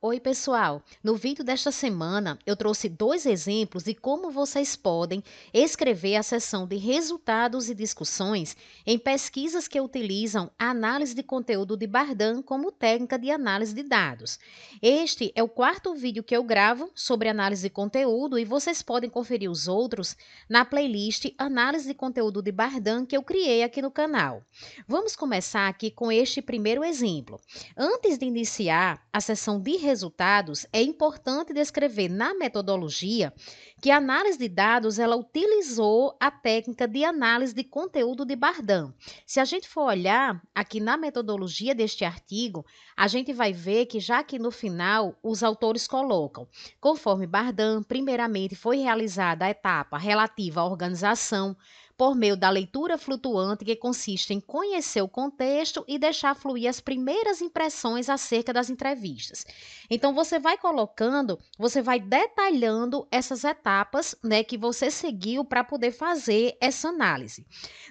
Oi, pessoal! No vídeo desta semana, eu trouxe dois exemplos de como vocês podem escrever a seção de resultados e discussões em pesquisas que utilizam a análise de conteúdo de Bardan como técnica de análise de dados. Este é o quarto vídeo que eu gravo sobre análise de conteúdo e vocês podem conferir os outros na playlist Análise de Conteúdo de Bardan que eu criei aqui no canal. Vamos começar aqui com este primeiro exemplo. Antes de iniciar a seção de resultados, é importante descrever na metodologia que a análise de dados ela utilizou a técnica de análise de conteúdo de Bardan. Se a gente for olhar aqui na metodologia deste artigo, a gente vai ver que já aqui no final os autores colocam, conforme Bardan, primeiramente foi realizada a etapa relativa à organização, por meio da leitura flutuante, que consiste em conhecer o contexto e deixar fluir as primeiras impressões acerca das entrevistas. Então, você vai colocando, você vai detalhando essas etapas, né, que você seguiu para poder fazer essa análise.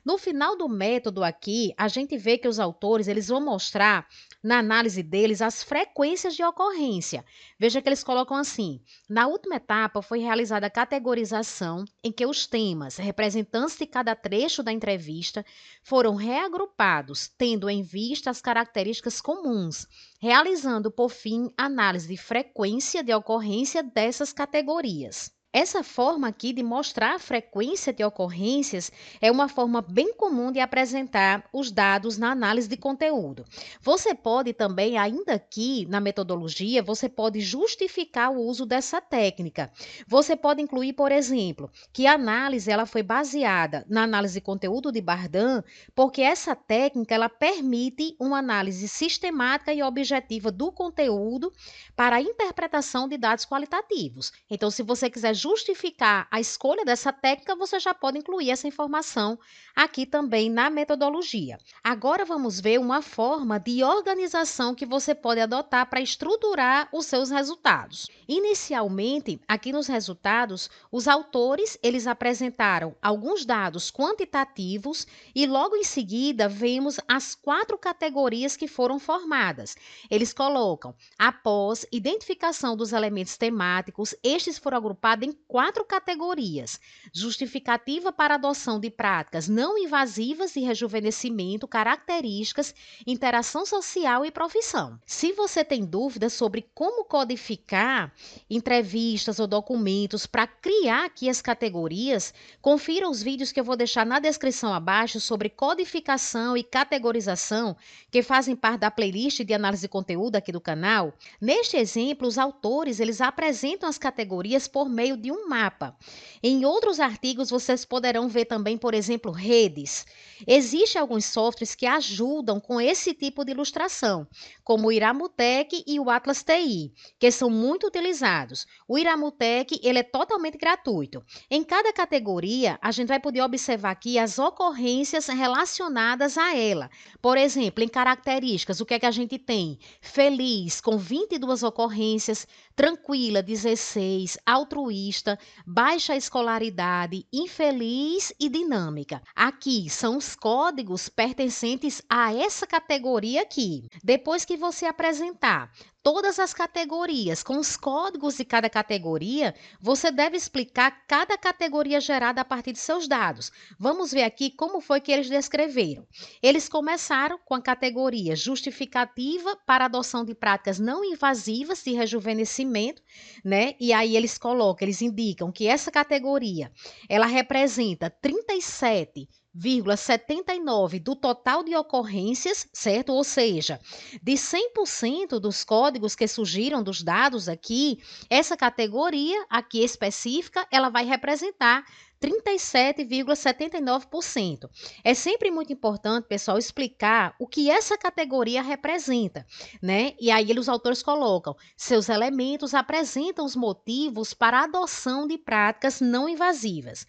No final do método aqui, a gente vê que os autores eles vão mostrar na análise deles as frequências de ocorrência. Veja que eles colocam assim: na última etapa foi realizada a categorização em que os temas, representantes de cada trecho da entrevista, foram reagrupados, tendo em vista as características comuns, realizando, por fim, análise de frequência de ocorrência dessas categorias. Essa forma aqui de mostrar a frequência de ocorrências é uma forma bem comum de apresentar os dados na análise de conteúdo. Você pode também, ainda aqui na metodologia, você pode justificar o uso dessa técnica. Você pode incluir, por exemplo, que a análise ela foi baseada na análise de conteúdo de Bardan, porque essa técnica ela permite uma análise sistemática e objetiva do conteúdo para a interpretação de dados qualitativos. Então, se você quiser justificar a escolha dessa técnica, você já pode incluir essa informação aqui também na metodologia. Agora vamos ver uma forma de organização que você pode adotar para estruturar os seus resultados. Inicialmente, aqui nos resultados, os autores eles apresentaram alguns dados quantitativos e logo em seguida vemos as 4 categorias que foram formadas. Eles colocam, após identificação dos elementos temáticos, estes foram agrupados em 4 categorias: justificativa para adoção de práticas não invasivas de rejuvenescimento, características, interação social e profissão. Se você tem dúvidas sobre como codificar entrevistas ou documentos para criar aqui as categorias, confira os vídeos que eu vou deixar na descrição abaixo sobre codificação e categorização, que fazem parte da playlist de análise de conteúdo aqui do canal. Neste exemplo, os autores eles apresentam as categorias por meio de um mapa. Em outros artigos, vocês poderão ver também, por exemplo, redes. Existem alguns softwares que ajudam com esse tipo de ilustração, como o Iramutec e o Atlas TI, que são muito utilizados. O Iramutec ele é totalmente gratuito. Em cada categoria, a gente vai poder observar aqui as ocorrências relacionadas a ela. Por exemplo, em características, o que é que a gente tem? Feliz, com 22 ocorrências, tranquila, 16, altruísta, baixa escolaridade, infeliz e dinâmica. Aqui são os códigos pertencentes a essa categoria aqui. Depois que você apresentar todas as categorias, com os códigos de cada categoria, você deve explicar cada categoria gerada a partir de seus dados. Vamos ver aqui como foi que eles descreveram. Eles começaram com a categoria justificativa para adoção de práticas não invasivas de rejuvenescimento, né? E aí eles colocam, eles indicam que essa categoria, ela representa 37,79 do total de ocorrências, certo? Ou seja, de 100% dos códigos que surgiram dos dados aqui, essa categoria aqui específica, ela vai representar 37,79%. É sempre muito importante, pessoal, explicar o que essa categoria representa, né? E aí os autores colocam, seus elementos apresentam os motivos para a adoção de práticas não invasivas.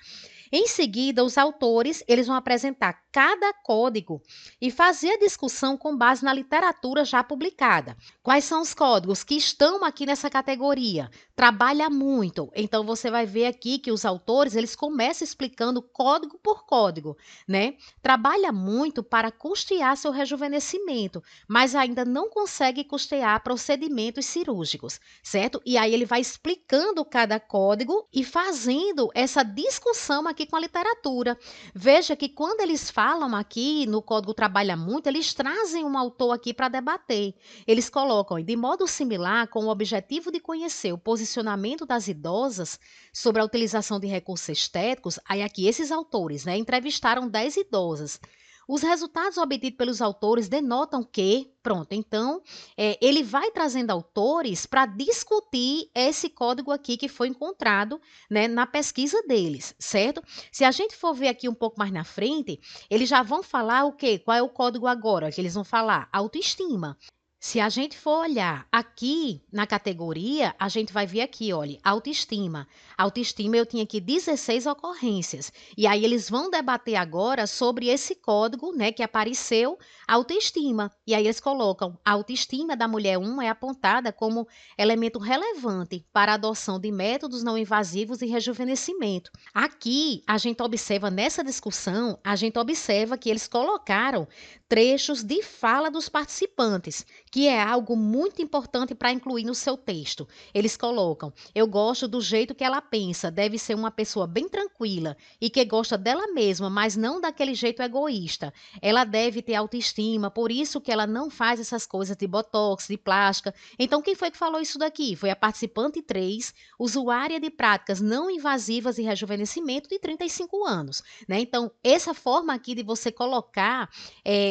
Em seguida, os autores eles vão apresentar cada código e fazer a discussão com base na literatura já publicada. Quais são os códigos que estão aqui nessa categoria? Trabalha muito. Então você vai ver aqui que os autores eles começam explicando código por código, né? Trabalha muito para custear seu rejuvenescimento, mas ainda não consegue custear procedimentos cirúrgicos, certo? E aí ele vai explicando cada código e fazendo essa discussão aqui com a literatura. Veja que quando eles falam aqui no Código Trabalha Muito, eles trazem um autor aqui para debater. Eles colocam, de modo similar, com o objetivo de conhecer o posicionamento das idosas sobre a utilização de recursos estéticos, aí aqui esses autores, né, entrevistaram 10 idosas. Os resultados obtidos pelos autores denotam que, pronto, então, ele vai trazendo autores para discutir esse código aqui que foi encontrado, né, na pesquisa deles, certo? Se a gente for ver aqui um pouco mais na frente, eles já vão falar o quê? Qual é o código agora? Que eles vão falar autoestima. Se a gente for olhar aqui na categoria, a gente vai ver aqui, olha, autoestima. Autoestima eu tinha aqui 16 ocorrências. E aí eles vão debater agora sobre esse código, né, que apareceu, autoestima. E aí eles colocam, a autoestima da mulher 1 é apontada como elemento relevante para a adoção de métodos não invasivos e rejuvenescimento. Aqui, a gente observa nessa discussão, a gente observa que eles colocaram trechos de fala dos participantes, que é algo muito importante para incluir no seu texto. Eles colocam: eu gosto do jeito que ela pensa, deve ser uma pessoa bem tranquila e que gosta dela mesma, mas não daquele jeito egoísta. Ela deve ter autoestima, por isso que ela não faz essas coisas de botox, de plástica. Então, quem foi que falou isso daqui? Foi a participante 3, usuária de práticas não invasivas e rejuvenescimento de 35 anos. Né? Então, essa forma aqui de você colocar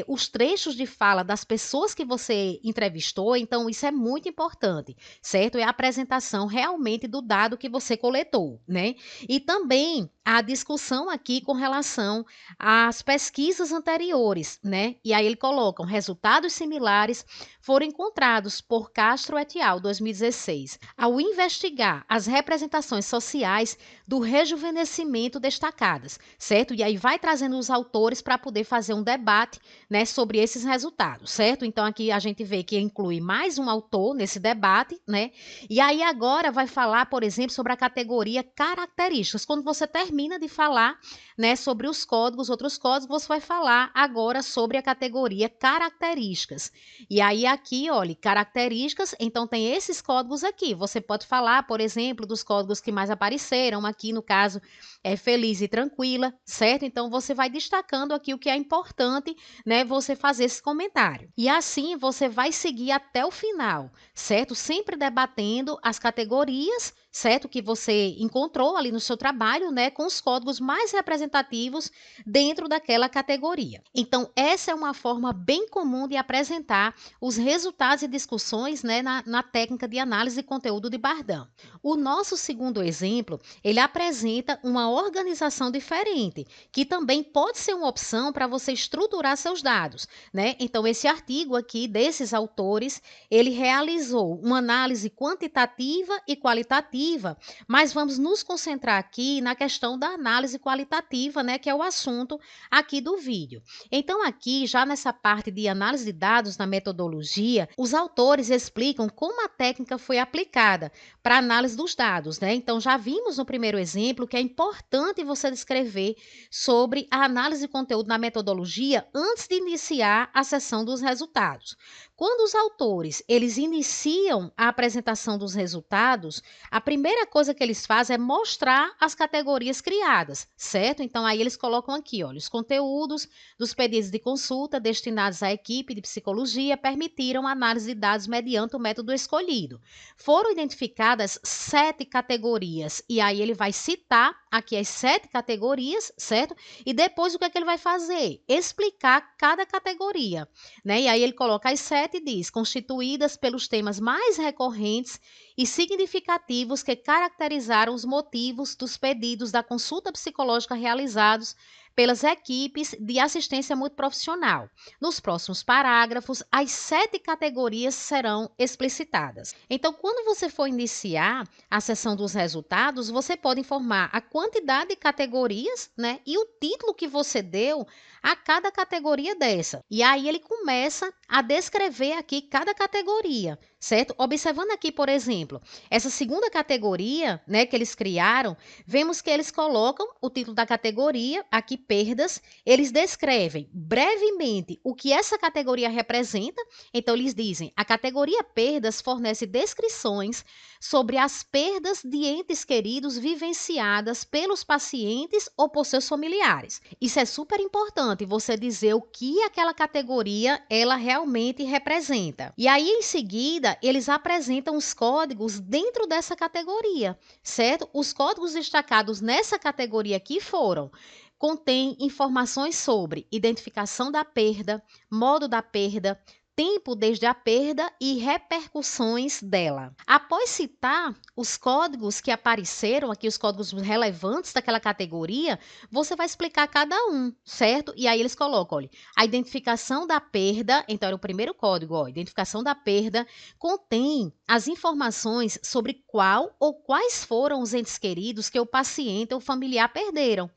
os trechos de fala das pessoas que você entrevistou, então isso é muito importante, certo? É a apresentação realmente do dado que você coletou, né? E também a discussão aqui com relação às pesquisas anteriores, né? E aí ele colocam resultados similares foram encontrados por Castro et al. 2016, ao investigar as representações sociais do rejuvenescimento destacadas, certo? E aí vai trazendo os autores para poder fazer um debate, né, sobre esses resultados, certo? Então aqui a gente vê que inclui mais um autor nesse debate, né? E aí agora vai falar, por exemplo, sobre a categoria características. Quando você termina de falar, né, sobre os códigos, outros códigos, você vai falar agora sobre a categoria características. E aí aqui, olha, características, então tem esses códigos aqui. Você pode falar, por exemplo, dos códigos que mais apareceram, aqui no caso é feliz e tranquila, certo? Então você vai destacando aqui o que é importante, né, você fazer esse comentário. E assim você vai seguir até o final, certo? Sempre debatendo as categorias, certo? Que você encontrou ali no seu trabalho, né, com os códigos mais representativos dentro daquela categoria. Então, essa é uma forma bem comum de apresentar os resultados e discussões, né, na técnica de análise de conteúdo de Bardhan. O nosso segundo exemplo, ele apresenta uma organização diferente, que também pode ser uma opção para você estruturar seus dados, né? Então, esse artigo aqui desses autores, ele realizou uma análise quantitativa e qualitativa, mas vamos nos concentrar aqui na questão da análise qualitativa, né, que é o assunto aqui do vídeo. Então, aqui, já nessa parte de análise de dados na metodologia, os autores explicam como a técnica foi aplicada para análise dos dados, né? Então, já vimos no primeiro exemplo que é importante você descrever sobre a análise de conteúdo na metodologia antes de iniciar a sessão dos resultados. Quando os autores, eles iniciam a apresentação dos resultados, a primeira coisa que eles fazem é mostrar as categorias criadas, certo? Então, aí eles colocam aqui, olha, os conteúdos dos pedidos de consulta destinados à equipe de psicologia permitiram análise de dados mediante o método escolhido. Foram identificadas 7 categorias, e aí ele vai citar aqui as 7 categorias, certo? E depois o que é que ele vai fazer? Explicar cada categoria, né? E aí ele coloca as 7 e diz, constituídas pelos temas mais recorrentes e significativos que caracterizaram os motivos dos pedidos da consulta psicológica realizados pelas equipes de assistência multiprofissional. Nos próximos parágrafos, as 7 categorias serão explicitadas. Então, quando você for iniciar a sessão dos resultados, você pode informar a quantidade de categorias, né, e o título que você deu a cada categoria dessa. E aí ele começa a descrever aqui cada categoria, certo? Observando aqui, por exemplo, essa segunda categoria, né, que eles criaram, vemos que eles colocam o título da categoria, aqui perdas, eles descrevem brevemente o que essa categoria representa. Então eles dizem: a categoria perdas fornece descrições sobre as perdas de entes queridos vivenciadas pelos pacientes ou por seus familiares. Isso é super importante, você dizer o que aquela categoria ela realmente representa. E aí, em seguida, eles apresentam os códigos dentro dessa categoria, certo? Os códigos destacados nessa categoria aqui foram: contém informações sobre identificação da perda, modo da perda, tempo desde a perda e repercussões dela. Após citar os códigos que apareceram aqui, os códigos relevantes daquela categoria, você vai explicar cada um, certo? E aí eles colocam, olha, a identificação da perda, então era o primeiro código, ó, identificação da perda, contém as informações sobre qual ou quais foram os entes queridos que o paciente ou familiar perderam.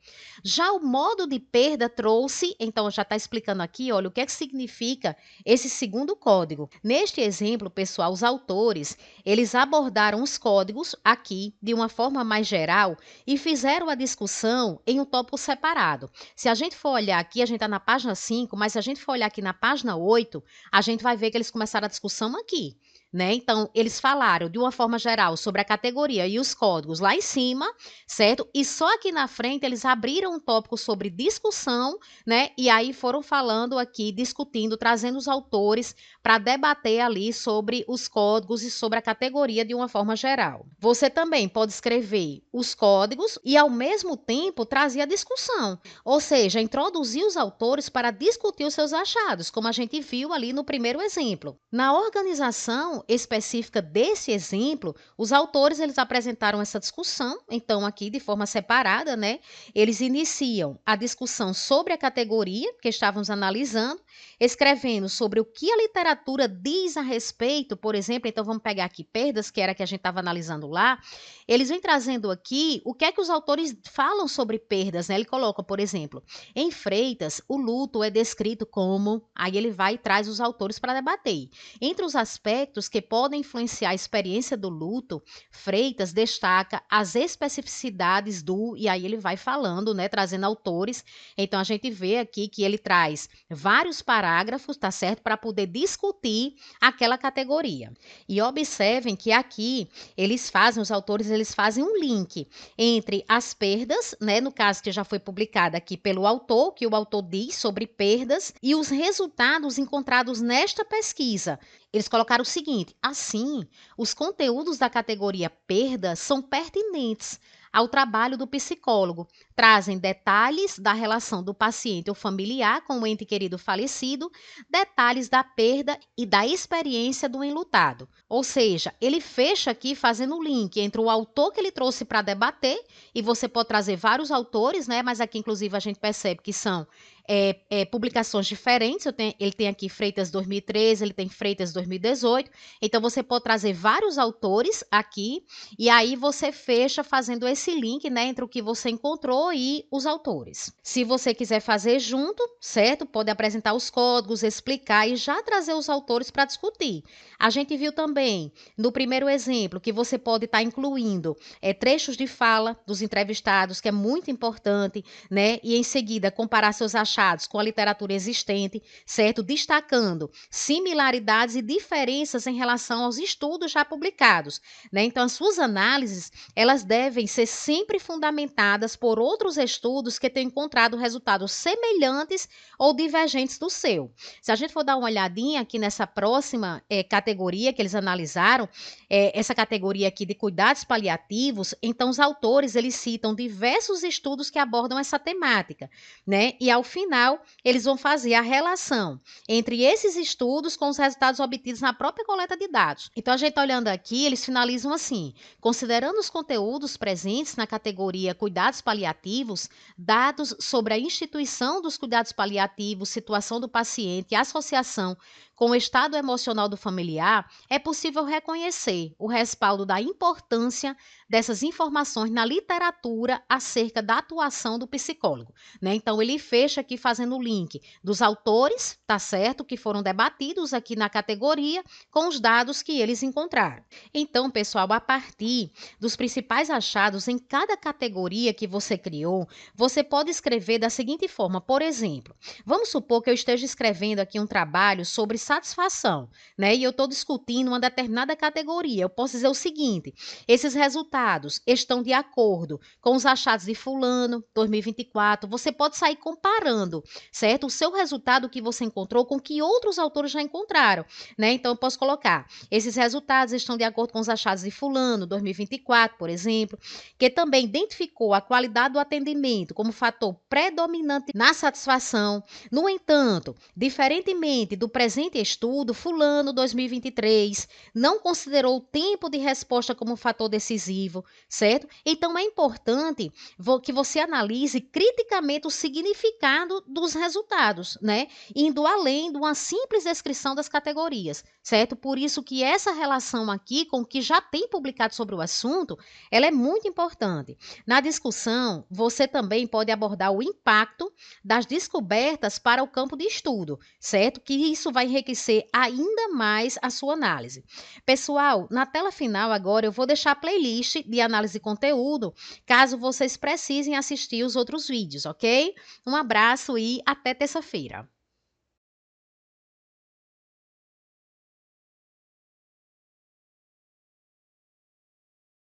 Já o modo de perda trouxe, então já está explicando aqui, olha, o que é que significa esse segundo código. Neste exemplo, pessoal, os autores, eles abordaram os códigos aqui de uma forma mais geral e fizeram a discussão em um tópico separado. Se a gente for olhar aqui, a gente está na página 5, mas se a gente for olhar aqui na página 8, a gente vai ver que eles começaram a discussão aqui. Né? Então, eles falaram de uma forma geral sobre a categoria e os códigos lá em cima, certo? E só aqui na frente eles abriram um tópico sobre discussão, né? E aí foram falando aqui, discutindo, trazendo os autores para debater ali sobre os códigos e sobre a categoria de uma forma geral. Você também pode escrever os códigos e, ao mesmo tempo, trazer a discussão, ou seja, introduzir os autores para discutir os seus achados, como a gente viu ali no primeiro exemplo. Na organização específica desse exemplo, os autores eles apresentaram essa discussão, então aqui de forma separada, né? Eles iniciam a discussão sobre a categoria que estávamos analisando, escrevendo sobre o que a literatura diz a respeito, por exemplo, então vamos pegar aqui perdas, que era a que a gente estava analisando lá, eles vêm trazendo aqui o que é que os autores falam sobre perdas, né? Ele coloca, por exemplo, em Freitas, o luto é descrito como, aí ele vai e traz os autores para debater. Entre os aspectos que podem influenciar a experiência do luto, Freitas destaca as especificidades do, e aí ele vai falando, né, trazendo autores. Então a gente vê aqui que ele traz vários parágrafos, tá certo, para poder discutir aquela categoria. E observem que aqui os autores eles fazem um link entre as perdas, né, no caso que já foi publicada aqui pelo autor, que o autor diz sobre perdas, e os resultados encontrados nesta pesquisa. Eles colocaram o seguinte: assim, os conteúdos da categoria perda são pertinentes ao trabalho do psicólogo, trazem detalhes da relação do paciente ou familiar com o ente querido falecido, detalhes da perda e da experiência do enlutado. Ou seja, ele fecha aqui fazendo o link entre o autor que ele trouxe para debater, e você pode trazer vários autores, né? Mas aqui, inclusive, a gente percebe que são publicações diferentes. Ele tem aqui Freitas 2013, ele tem Freitas 2018. Então, você pode trazer vários autores aqui, e aí você fecha fazendo esse link, né, entre o que você encontrou e os autores. Se você quiser fazer junto, certo? Pode apresentar os códigos, explicar e já trazer os autores para discutir. A gente viu também, no primeiro exemplo, que você pode estar incluindo trechos de fala dos entrevistados, que é muito importante, né? E em seguida comparar seus achados com a literatura existente, certo? Destacando similaridades e diferenças em relação aos estudos já publicados, né? Então, as suas análises, elas devem ser sempre fundamentadas por outros estudos que tenham encontrado resultados semelhantes ou divergentes do seu. Se a gente for dar uma olhadinha aqui nessa próxima categoria que eles analisaram, essa categoria aqui de cuidados paliativos, então os autores eles citam diversos estudos que abordam essa temática, né? E ao final eles vão fazer a relação entre esses estudos com os resultados obtidos na própria coleta de dados. Então a gente está olhando aqui, eles finalizam assim: considerando os conteúdos presentes na categoria cuidados paliativos, dados sobre a instituição dos cuidados paliativos, situação do paciente e associação com o estado emocional do familiar, é possível reconhecer o respaldo da importância dessas informações na literatura acerca da atuação do psicólogo, né? Então ele fecha aqui fazendo o link dos autores, tá certo, que foram debatidos aqui na categoria com os dados que eles encontraram. Então, pessoal, a partir dos principais achados em cada categoria que você criou, você pode escrever da seguinte forma, por exemplo, vamos supor que eu esteja escrevendo aqui um trabalho sobre satisfação, né? E eu estou discutindo uma determinada categoria. Eu posso dizer o seguinte: esses resultados estão de acordo com os achados de fulano, 2024. Você pode sair comparando, certo? O seu resultado que você encontrou com que outros autores já encontraram, né? Então eu posso colocar: esses resultados estão de acordo com os achados de fulano, 2024, por exemplo, que também identificou a qualidade do atendimento como fator predominante na satisfação. No entanto, diferentemente do presente estudo, fulano 2023 não considerou o tempo de resposta como fator decisivo, certo? Então é importante que você analise criticamente o significado dos resultados, né? Indo além de uma simples descrição das categorias, certo? Por isso que essa relação aqui com o que já tem publicado sobre o assunto, ela é muito importante. Na discussão, você também pode abordar o impacto das descobertas para o campo de estudo, certo? Que isso vai enriquecer ainda mais a sua análise. Pessoal, na tela final agora eu vou deixar a playlist de análise de conteúdo, caso vocês precisem assistir os outros vídeos, ok? Um abraço e até terça-feira.